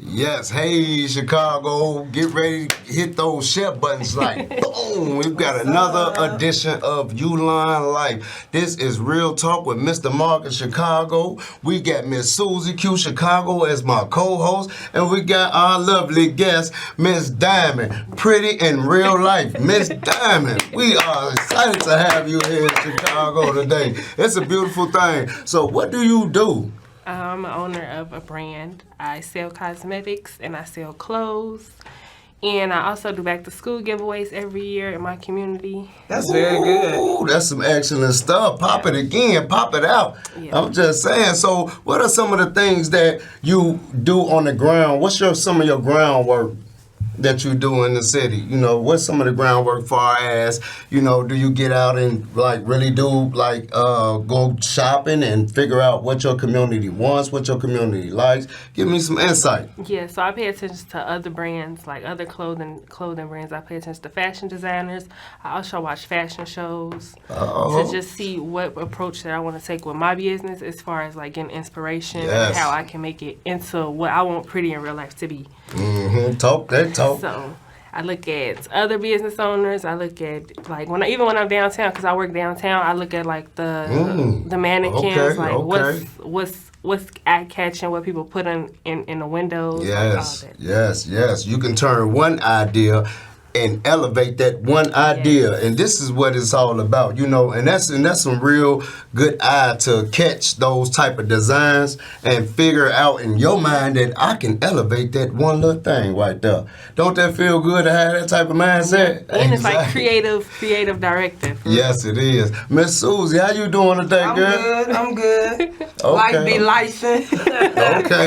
Yes, hey Chicago, get ready to hit those share buttons like boom. We've got another edition of Ulon.Life. This is Real Talk with Mr. Mark in Chicago. We got Miss Susie Q Chicago as my co-host, and we got our lovely guest, Miss Diamond, pretty in real life. Miss Diamond, we are excited to have you here in Chicago today. It's a beautiful thing. So what do you do? I'm an owner of a brand. I sell cosmetics and I sell clothes. And I also do back to school giveaways every year in my community. That's very good. Ooh, that's some excellent stuff. Pop it again, pop it out. Yeah. I'm just saying. So what are some of the things that you do on the ground? What's some of your groundwork that you do in the city? You know, what's some of the groundwork far as, you know, do you get out and like really do like go shopping and figure out what your community wants, what your community likes? Give me some insight. Yeah, so I pay attention to other brands, like other clothing brands. I pay attention to fashion designers. I also watch fashion shows to just see what approach that I want to take with my business as far as like getting inspiration and how I can make it into what I want pretty in real life to be. Mm-hmm. Talk that talk. So I look at other business owners. I look at like even when I'm downtown, because I work downtown. I look at like the mannequins, what's eye catching, what people put in the windows. Yes, like all that. yes. You can turn one idea and elevate that one idea, and this is what it's all about, you know. And that's some real good eye to catch those type of designs and figure out in your mind that I can elevate that one little thing right there. Don't that feel good to have that type of mindset? And it's like creative directive. Yes, it is. Miss Susie, how you doing today, girl? I'm good. Okay. Life be lifing.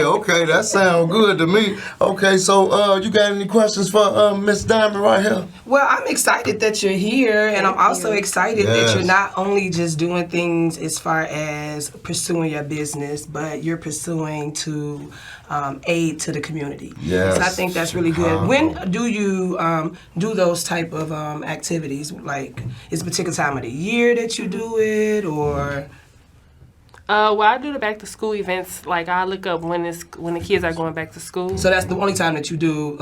Okay, that sounds good to me. Okay, so you got any questions for Miss Diamond right here? Well, I'm excited that you're here, and I'm also excited that you're not only just doing things as far as pursuing your business, but you're pursuing to aid to the community. Yes. So I think that's really good. When do you do those type of activities? Like, is a particular time of the year that you do it, or? Well, I do the back to school events. Like I look up when the kids are going back to school. So that's the only time that you do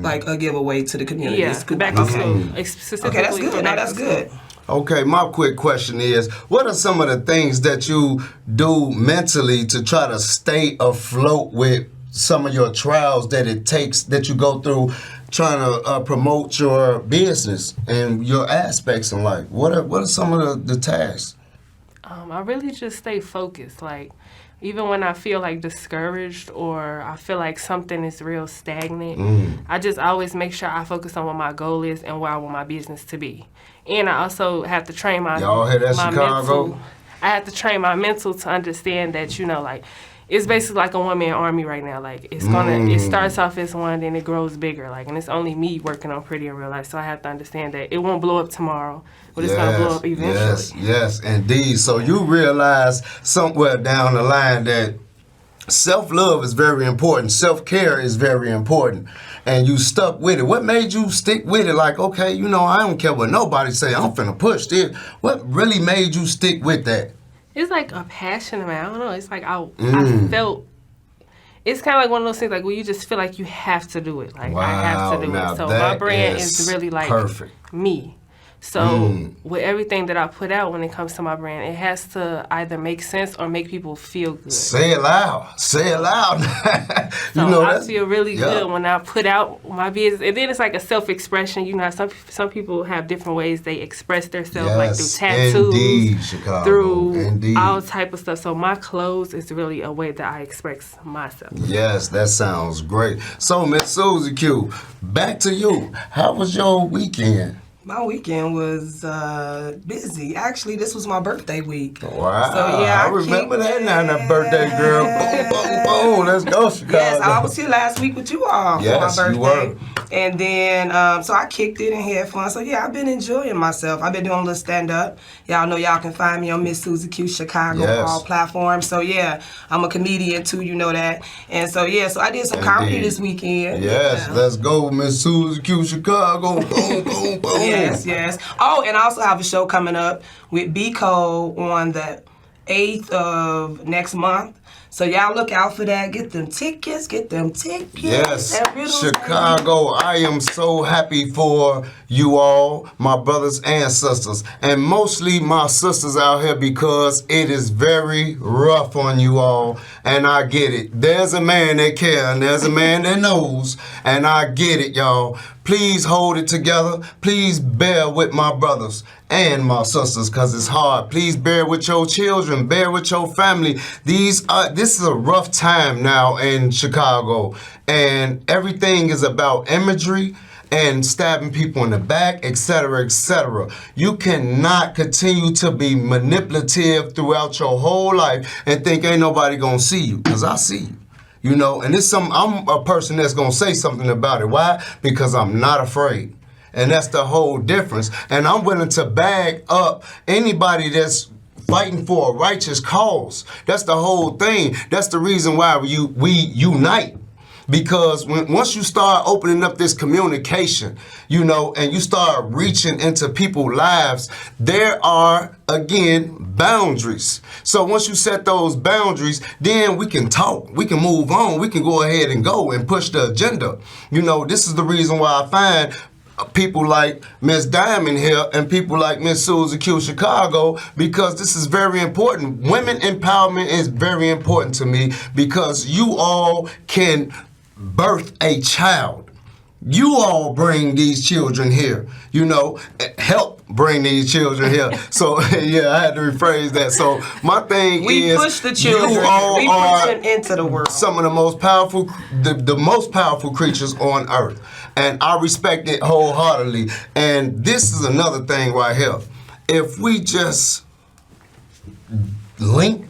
like a giveaway to the community. Yeah, back to school. Specifically okay, that's good. No, that's good. Okay, my quick question is, what are some of the things that you do mentally to try to stay afloat with some of your trials that it takes, that you go through trying to promote your business and your aspects in life? What are some of the tasks? I really just stay focused. Like, even when I feel like discouraged or I feel like something is real stagnant, I just always make sure I focus on what my goal is and where I want my business to be. And I also have to train my mental. I have to train my mental to understand that, you know, like, it's basically like a one-man army right now. Like, it starts off as one, then it grows bigger. Like, and it's only me working on pretty in real life. So I have to understand that it won't blow up tomorrow, but it's going to blow up eventually. Yes, indeed. So you realize somewhere down the line that self-love is very important. Self-care is very important. And you stuck with it. What made you stick with it? Like, okay, you know, I don't care what nobody say. I'm finna push this. What really made you stick with that? It's like a passion of mine. I don't know. It's like I felt. It's kind of like one of those things like where you just feel like you have to do it. Like, I have to do it. So my brand is really like me. So with everything that I put out when it comes to my brand, it has to either make sense or make people feel good. Say it loud. Say it loud. So you know, I feel really good when I put out my business. And then it's like a self-expression. You know, some people have different ways they express themselves, like through tattoos, through all type of stuff. So my clothes is really a way that I express myself. Yes, that sounds great. So Miss Susie Q, back to you. How was your weekend? My weekend was busy. Actually, this was my birthday week. Wow. So, yeah, I remember that now, that birthday girl. Boom, boom, boom. Let's go, Chicago. Yes, I was here last week with you all for my birthday. You were. And then, so I kicked it and had fun. So, yeah, I've been enjoying myself. I've been doing a little stand-up. Y'all know y'all can find me on Miss Susie Q Chicago on all platforms. So, yeah, I'm a comedian, too. You know that. And so, yeah, so I did some comedy this weekend. Yes, let's go, Miss Susie Q Chicago. Boom, boom, boom. Yes. Oh, and I also have a show coming up with B Code on the 8th of next month. So y'all look out for that. Get them tickets. Yes, At Riddles, Chicago, I am so happy for you all, my brothers and sisters, and mostly my sisters out here because it is very rough on you all, and I get it. There's a man that cares, and there's a man that knows, and I get it, y'all. Please hold it together. Please bear with my brothers and my sisters because it's hard. Please bear with your children. Bear with your family. This is a rough time now in Chicago, and everything is about imagery and stabbing people in the back, etc., etc. You cannot continue to be manipulative throughout your whole life and think ain't nobody gonna see you, because I see you. You know, and I'm a person that's gonna say something about it. Why? Because I'm not afraid. And that's the whole difference. And I'm willing to bag up anybody that's fighting for a righteous cause. That's the whole thing. That's the reason why we unite. Because once you start opening up this communication, you know, and you start reaching into people's lives, there are, again, boundaries. So once you set those boundaries, then we can talk, we can move on, we can go ahead and go and push the agenda. You know, this is the reason why I find people like Miss Diamond here and people like Miss Susie Q Chicago, because this is very important. Women empowerment is very important to me because you all can birth a child. You all bring these children here, you know, help bring these children here. So, yeah, I had to rephrase that. So, my thing we is, push the children. you all we are push them into the world. some of the most powerful, the most powerful creatures on earth. And I respect it wholeheartedly. And this is another thing right here. If we just link,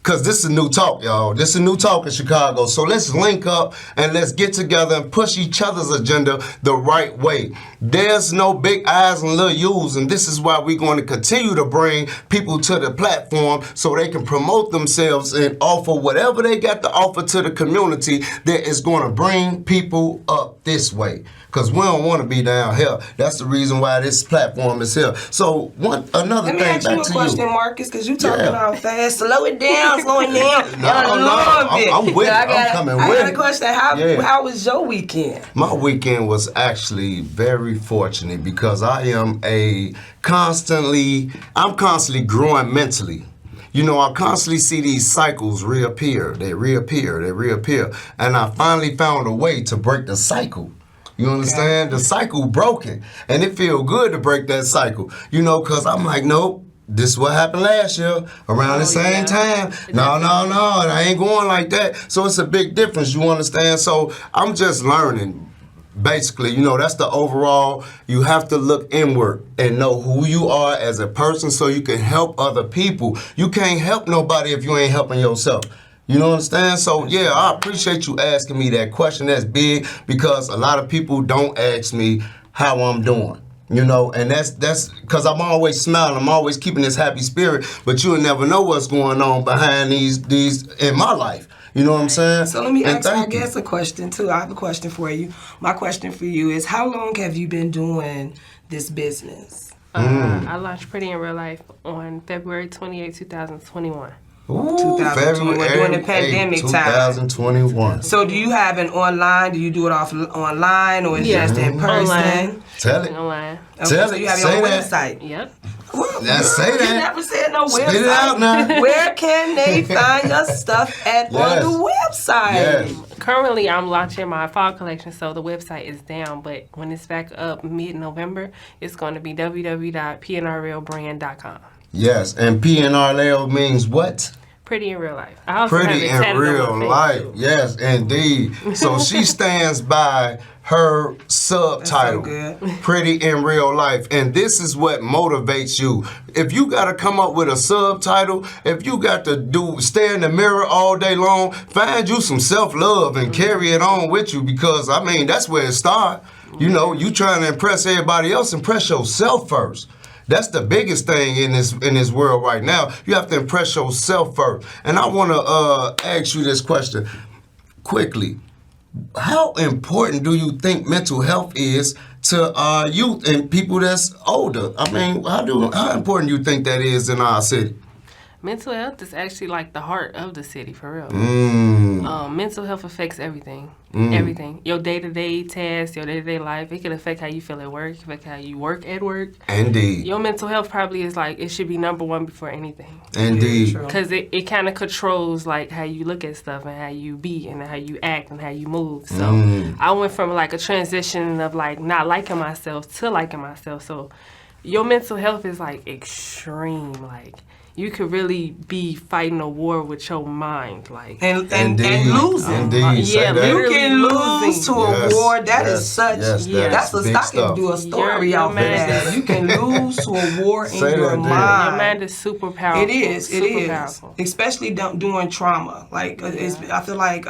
because this is new talk, y'all. This is new talk in Chicago. So let's link up and let's get together and push each other's agenda the right way. There's no big I's and little U's, and this is why we're going to continue to bring people to the platform so they can promote themselves and offer whatever they got to offer to the community that is going to bring people up this way. Because we don't want to be down here. That's the reason why this platform is here. So another thing back to you. Let me ask you a question, Marcus, because you talking all fast. Slow it down. I'm with it. I'm coming with it. I got a question. How was your weekend? My weekend was actually very fortunate because I'm constantly growing mentally. You know, I constantly see these cycles reappear. They reappear. And I finally found a way to break the cycle. You understand? Okay. The cycle broken. And it feel good to break that cycle. You know, because I'm like, nope, this is what happened last year around the same time. No, I ain't going like that. So it's a big difference, you understand? So I'm just learning. Basically, you know, that's the overall. You have to look inward and know who you are as a person so you can help other people. You can't help nobody if you ain't helping yourself. You know what I'm saying? So, yeah, I appreciate you asking me that question. That's big because a lot of people don't ask me how I'm doing. You know, and that's because I'm always smiling. I'm always keeping this happy spirit, but you'll never know what's going on behind these in my life. You know what I'm saying? So let me ask you, I guess, a question, too. I have a question for you. My question for you is, how long have you been doing this business? I launched Pretty in Real Life on February 28, 2021. Ooh, 2021, during the pandemic 2021. time. So do you have an online? Do you do it online or is it just in person? Online. Tell it. Online. Okay, so you have your own website. Yep. Say that. You never said no website. Spit it out now. Where can they find your stuff at on the website? Yes. Currently, I'm launching my fall collection, so the website is down. But when it's back up mid-November, it's going to be www.pnrrealbrand.com. Yes, and PNRL means what? Pretty in Real Life. I also Pretty have it in Real Life. Yes, indeed. So she stands by her subtitle, so Pretty in Real Life. And this is what motivates you. If you got to come up with a subtitle, if you got to stare in the mirror all day long, find you some self-love and carry it on with you because, I mean, that's where it starts. You know, you trying to impress everybody else, impress yourself first. That's the biggest thing in this world right now. You have to impress yourself first. And I want to ask you this question quickly. How important do you think mental health is to our youth and people that's older? I mean, how important do you think that is in our city? Mental health is actually like the heart of the city, for real. Mental health affects everything. Everything. Your day-to-day tasks, your day-to-day life. It can affect how you feel at work. It can affect how you work at work. Indeed. Your mental health probably is like, it should be number one before anything. Indeed. Because it kind of controls like how you look at stuff and how you be and how you act and how you move. So I went from like a transition of like not liking myself to liking myself. So your mental health is like extreme. Like you could really be fighting a war with your mind, like and losing. Indeed. Yeah, You can lose to a war. That is such. That's big I stuff. can do a story Your off that. You can lose to a war in Say your that, mind. your mind is super powerful. It is. Powerful. Especially doing trauma. Like I feel like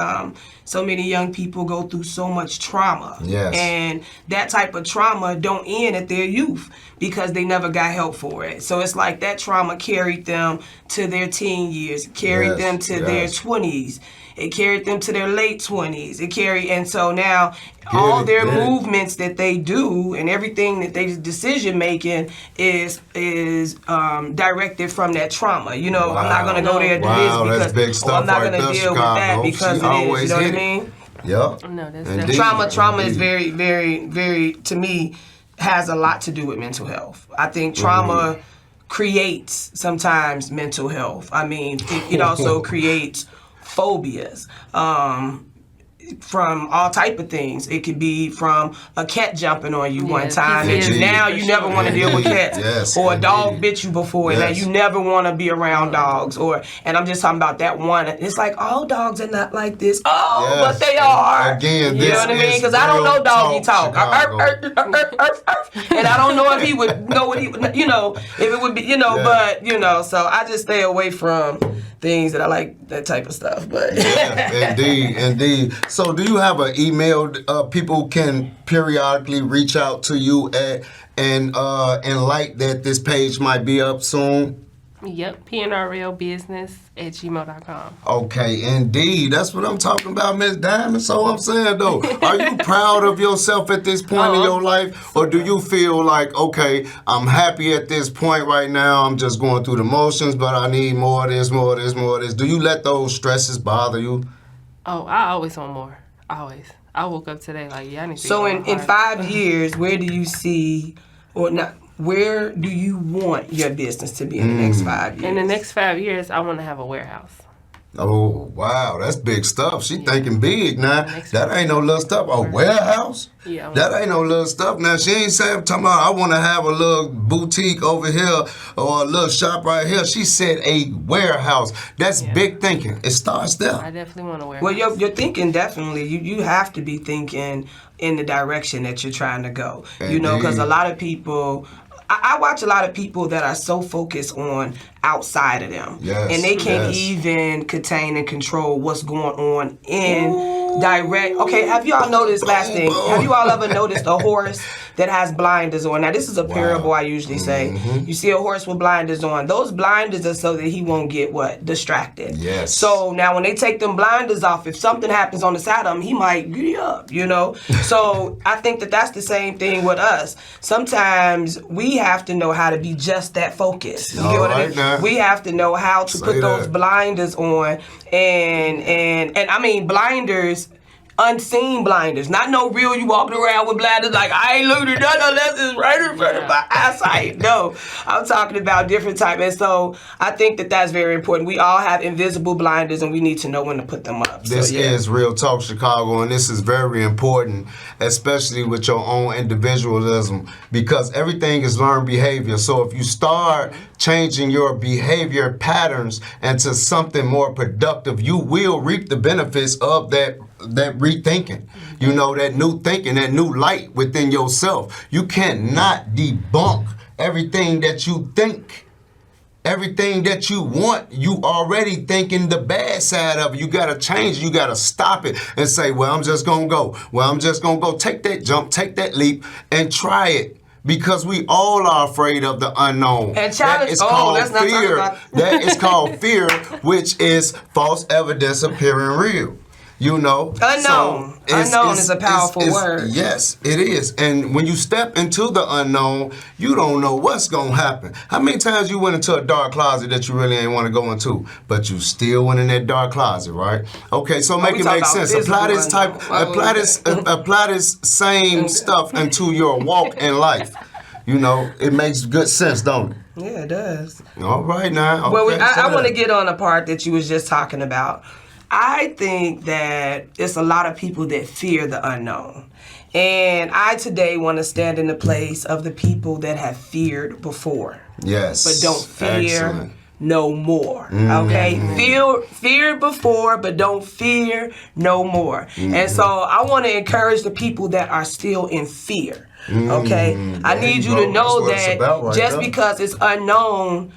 so many young people go through so much trauma. Yes. And that type of trauma don't end at their youth because they never got help for it. So it's like that trauma carried them to their teen years, carried them to their 20s. It carried them to their late 20s. And so now all their movements that they do and everything that they decision making is directed from that trauma. You know, I'm not gonna go there to this because big stuff I'm not right gonna there, deal with that because She it is. always You know what I hit it. mean? Yep. No, that's Indeed. Trauma is Indeed. very, very, very, to me, has a lot to do with mental health. I think trauma creates sometimes mental health. I mean, it also creates phobias. From all type of things. It could be from a cat jumping on you one time, and PTSD. now you never want to deal with cats. Yes, or a dog indeed. bit you before, and now you never want to be around dogs. And I'm just talking about that one. It's like all dogs are not like this. Oh, Yes. but they are. Again, you know what I mean? Because I don't know doggy talk. And I don't know if he would know what he would, if it would be, but, so I just stay away from things that I like, that type of stuff. But Indeed. So do you have an email people can periodically reach out to you at and like that this page might be up soon? Yep, pnrlbusiness@gmail.com. Okay, indeed. That's what I'm talking about, Miss Diamond. So I'm saying, though, are you proud of yourself at this point in your life? Or do you feel like, okay, I'm happy at this point right now. I'm just going through the motions, but I need more of this, more of this, more of this. Do you let those stresses bother you? Oh, I always want more. Always. I woke up today like, I need to so get in more 5 years, where do you see, or not, where do you want your business to be in the next 5 years? In the next 5 years, I want to have a warehouse. Oh, wow, that's big stuff. She thinking big now. That ain't no little stuff. A warehouse? Yeah. That ain't no little stuff. Now, she ain't saying, talking about, I want to have a little boutique over here or a little shop right here. She said a warehouse. That's big thinking. It starts there. I definitely want a warehouse. Well, you're thinking definitely. You have to be thinking in the direction that you're trying to go. Because a lot of people... I watch a lot of people that are so focused on outside of them. Yes, and they can't even contain and control what's going on in direct. Okay, have you all noticed, last thing, have you all ever noticed a horse that has blinders on? Now, this is a parable I usually say. You see a horse with blinders on. Those blinders are so that he won't get distracted. Yes. So now when they take them blinders off, if something happens on the side of him, he might giddy up, So I think that that's the same thing with us. Sometimes we have to know how to be just that focused. You get what I mean? Now. We have to know how to put those blinders on, and I mean blinders, unseen blinders, not no real. You walking around with blinders like I ain't looking at nothing unless it's right in front of my eyesight. No, I'm talking about different type, and so I think that that's very important. We all have invisible blinders, and we need to know when to put them up. This is Real Talk Chicago, and this is very important, especially with your own individualism, because everything is learned behavior. So if you start changing your behavior patterns into something more productive, you will reap the benefits of that rethinking, that new thinking, that new light within yourself. You cannot debunk everything that you think. Everything that you want, you already thinking the bad side of it. You got to change it. You got to stop it and say, well, I'm just going to go. Well, I'm just going to go. Take that jump, take that leap, and try it. Because we all are afraid of the unknown. And challenge, let's not talk about that is called fear, which is false evidence appearing real. you know. Unknown. Unknown is a powerful word. Yes, it is. And when you step into the unknown, you don't know what's going to happen. How many times you went into a dark closet that you really ain't want to go into, but you still went in that dark closet, right? Okay, so make it make sense. Apply this same stuff into your walk in life. You know, it makes good sense, don't it? Yeah, it does. All right now. Okay, well, I want to get on the part that you was just talking about. I think that it's a lot of people that fear the unknown. And I today want to stand in the place of the people that have feared before. Yes. But don't fear no more. Okay? Fear before, but don't fear no more. And so I want to encourage the people that are still in fear. Okay? I need you to know that just because it's unknown,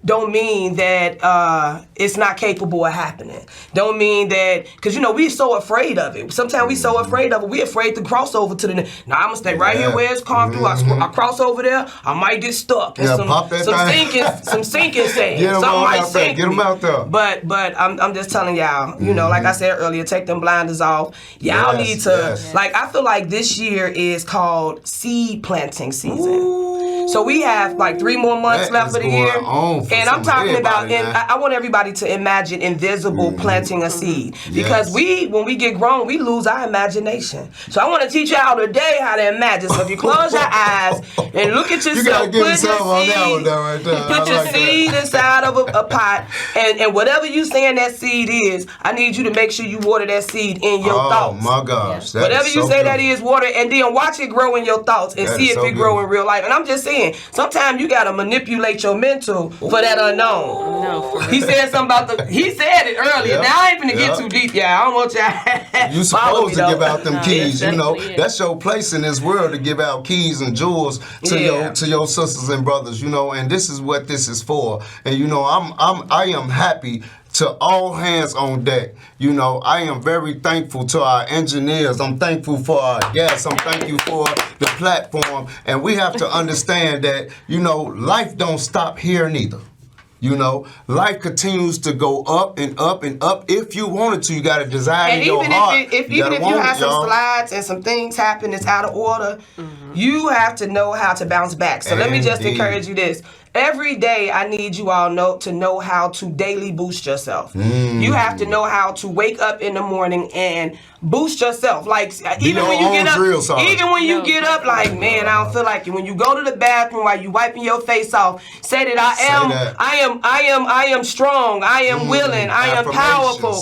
don't mean that it's not capable of happening. Don't mean that, because you know, we're so afraid of it. Sometimes we're so afraid of it, we're afraid to cross over to the next. Now I'm gonna stay right here where it's calm through. I cross over there, I might get stuck. And some sinking sand. Get them out there. Get them out there. But I'm just telling y'all, you know, like I said earlier, take them blinders off. Y'all need to, like, I feel like this year is called seed planting season. Ooh. So we have like 3 more months left of the year. And I'm talking about, I want everybody to imagine invisible planting a seed. Because when we get grown, we lose our imagination. So I want to teach y'all today how to imagine. So if you close your eyes and look at yourself, put your seed inside of a pot, and whatever you saying that seed is, I need you to make sure you water that seed in your thoughts. Oh my gosh. Whatever you say that is, water, and then watch it grow in your thoughts and see if it grow in real life. And I'm just saying, sometimes you got to manipulate your mental for that unknown. No, he said something about he said it earlier. Now I ain't finna get too deep, y'all. I don't want y'all. You supposed to give out them keys, you know. That's your place in this world, to give out keys and jewels to your sisters and brothers, you know. And this is what this is for. And you know, I am happy to all hands on deck. You know, I am very thankful to our engineers. I'm thankful for our guests. I'm thankful for the platform. And we have to understand that, you know, life don't stop here neither. You know, life continues to go up and up and up. If you wanted to, you got to desire in your heart. Even if you have some slides and some things happen that's out of order, you have to know how to bounce back. So let me just encourage you this. Every day, I need you all to know how to daily boost yourself. You have to know how to wake up in the morning and boost yourself. Like even when you get up, like, man, I don't feel like it. When you go to the bathroom while you wiping your face off, say that I am strong. I am willing. I am powerful.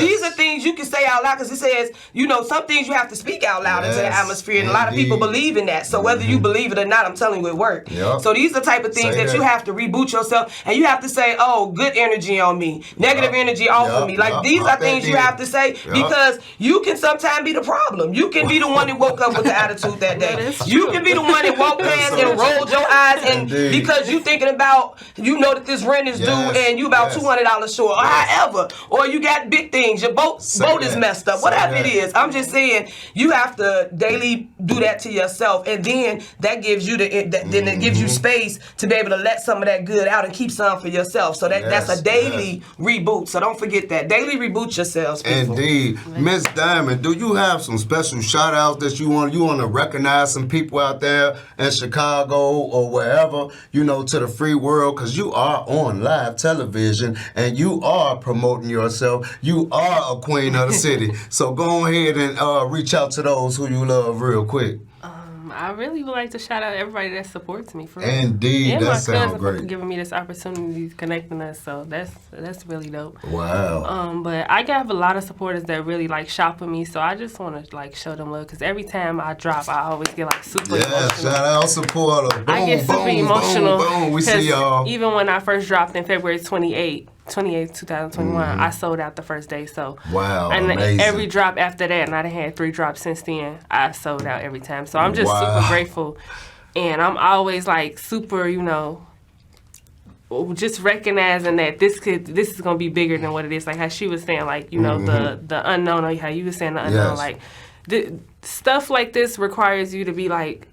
These are things you can say out loud, because it says, you know, some things you have to speak out loud into the atmosphere, and a lot of people believe in that. So whether you believe it or not, I'm telling you, it works. So these are the type of things that you have to reboot yourself, and you have to say, oh, good energy on me, negative energy off of me. Like, these are things you have to say, because you can sometimes be the problem. You can be the one that woke up with the attitude that day. You can be the one that walked past and rolled your eyes, and because you thinking about, you know that this rent is due and you about $200 short, or however, or you got big things, your boat is messed up, whatever it is. I'm just saying, you have to daily do that to yourself, and then that gives you then it gives you space to be able to let some of that good out and keep some for yourself. So that's a daily reboot. So don't forget that. Daily reboot yourselves, people. Indeed. Miss Diamond, do you have some special shout outs that you want to recognize some people out there in Chicago or wherever, you know, to the free world? Because you are on live television and you are promoting yourself. You are a queen of the city. So go ahead and reach out to those who you love real quick. I really would like to shout out everybody that supports me. For Indeed, and that sounds great. For giving me this opportunity, connecting us. So that's really dope. Wow. But I have a lot of supporters that really like shop with me. So I just want to like show them love, because every time I drop, I always get like super emotional. Shout out supporter. Boom, I get super emotional. Boom. We see y'all. Even when I first dropped in February 28th, 2021, I sold out the first day. So wow, and amazing. Every drop after that, and I done had 3 drops since then, I sold out every time. So I'm just super grateful, and I'm always like super, you know, just recognizing that this is gonna be bigger than what it is. Like how she was saying, like, you know, the unknown, or how you were saying the unknown. Like stuff like this requires you to be like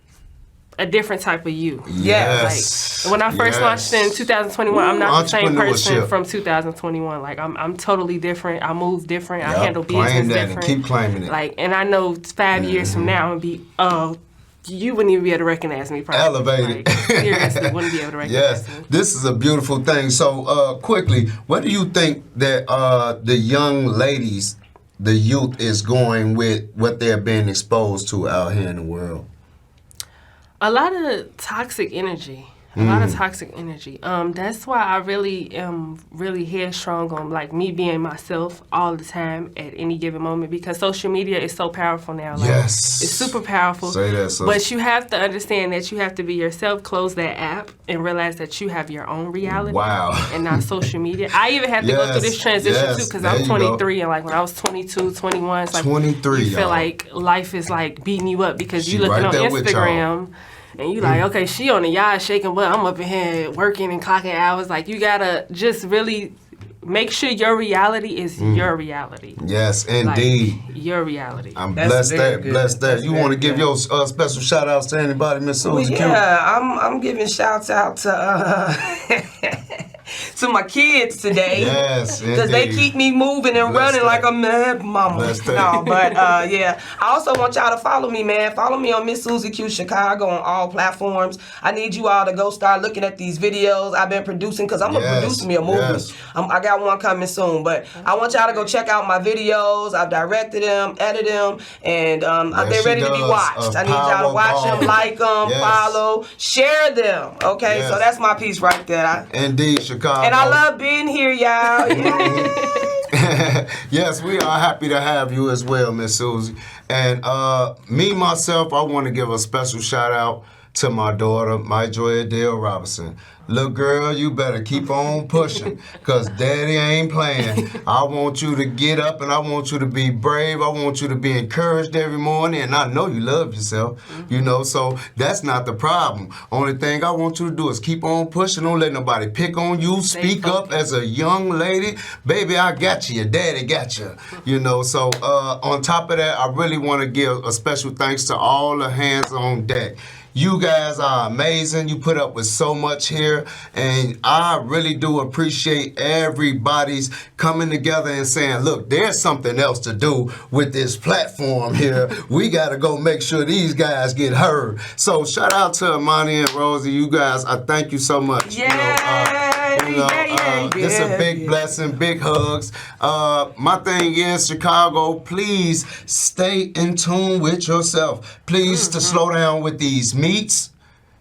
a different type of you. Yes. Like when I first launched in 2021, I'm not the same person Entrepreneurship. from 2021. Like I'm totally different. I move different. I Yup, handle business claim that and different. keep claiming it. Like, and I know 5 years from now, I'm gonna be you wouldn't even be able to recognize me. Probably. Elevated. Like, seriously, wouldn't be able to recognize Yes, me. this is a beautiful thing. So, quickly, what do you think that the young ladies, the youth, is going with what they're being exposed to out here in the world? A lot of toxic energy. A lot of toxic energy. That's why I really am really headstrong on like me being myself all the time at any given moment, because social media is so powerful now. Like, Yes. it's super powerful. Say that, sis. But you have to understand that you have to be yourself, close that app, and realize that you have your own reality. Wow. And not social media. I even had to go through this transition too, because there I'm you 23, and like when I was 22, 21, it's like 23, you feel y'all. like life is like beating you up because She you looking right on there with y'all. Instagram. And you like, okay, she on the yard shaking butt. I'm up in here working and clocking hours. Like, you gotta just really make sure your reality is your reality. Yes, Like, indeed. your reality. I'm That's blessed very that, good. blessed that. That's You very want to give good. your special shout outs to anybody, Miss Well, Susie Q? yeah, I'm giving shouts out to to my kids today. Yes, Because they indeed. keep me moving and Bless running that. like a mad mama. Bless that. No, but yeah. I also want y'all to follow me, man. Follow me on Miss Susie Q Chicago on all platforms. I need you all to go start looking at these videos I've been producing, because I'm going to Yes, produce me a movie. yes. I got one coming soon, but I want y'all to go check out my videos. I've directed them, edited them, and they're she ready to be does. watched. A I need y'all to watch them, power like them, Yes. follow, share them. Okay, Yes. so that's my piece right there. Indeed, Chicago. And I love being here, y'all. Yes, we are happy to have you as well, Miss Susie. And me, myself, I want to give a special shout out to my daughter, my Joy Adele Robinson. Look, girl, you better keep on pushing, because daddy ain't playing. I want you to get up, and I want you to be brave. I want you to be encouraged every morning, and I know you love yourself, you know, so that's not the problem. Only thing I want you to do is keep on pushing. Don't let nobody pick on you. Speak up as a young lady. Baby, I got you. Your daddy got you, you know. So on top of that, I really want to give a special thanks to all the hands on deck. You guys are amazing. You put up with so much here, and I really do appreciate everybody's coming together and saying, look, there's something else to do with this platform here. We got to go make sure these guys get heard. So shout out to Amani and Rosie. You guys, I thank you so much. It's a big blessing, big hugs. My thing is, Chicago, please stay in tune with yourself. Please to slow down with these meats.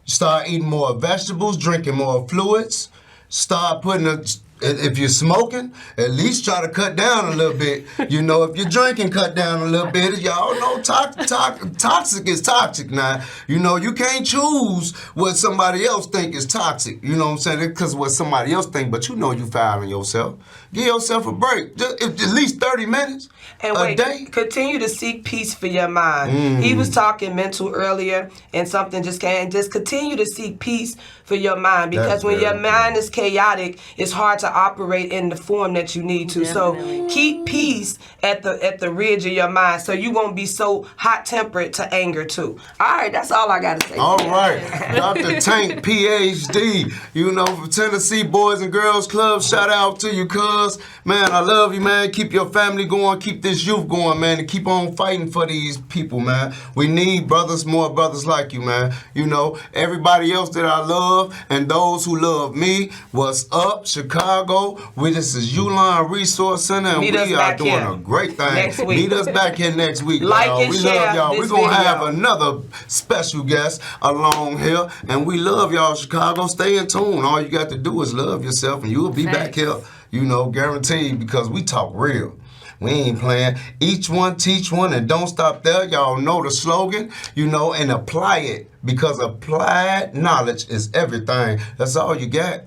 Start eating more vegetables, drinking more fluids. Start putting if you're smoking, at least try to cut down a little bit. You know, if you're drinking, cut down a little bit. Y'all know toxic is toxic now. You know, you can't choose what somebody else think is toxic. You know what I'm saying? Because what somebody else think, but you know you fouling yourself. Give yourself a break. Just at least 30 minutes And a day. continue to seek peace for your mind. He was talking mental earlier, and something just came. Just continue to seek peace for your mind, because That's when your very mind is chaotic, it's hard to operate in the form that you need to. Definitely. So keep peace at the ridge of your mind, so you won't be so hot tempered to anger too. All right, that's all I gotta say. All right, Dr. Tank, PhD, you know, from Tennessee Boys and Girls Club, shout out to you, cuz. Man, I love you, man. Keep your family going, keep this youth going, man, and keep on fighting for these people, man. We need brothers, more brothers like you, man. You know, everybody else that I love and those who love me, what's up, Chicago? This is Ulon Resource Center, and Meet us we are back doing here a great thing. next week. Meet us back here next week, Like y'all. and We share love y'all. this We're going to video. have another special guest along here, and we love y'all, Chicago. Stay in tune. All you got to do is love yourself, and you will be back Thanks. here, you know, guaranteed, because we talk real. We ain't playing. Each one, teach one, and don't stop there. Y'all know the slogan, you know, and apply it, because applied knowledge is everything. That's all you got.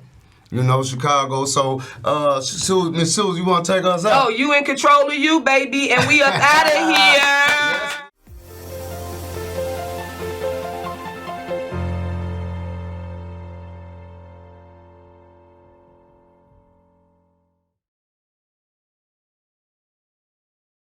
You know, Chicago. So, Miss Susie, you want to take us out? Oh, you in control of you, baby, and we up out of here. Yes,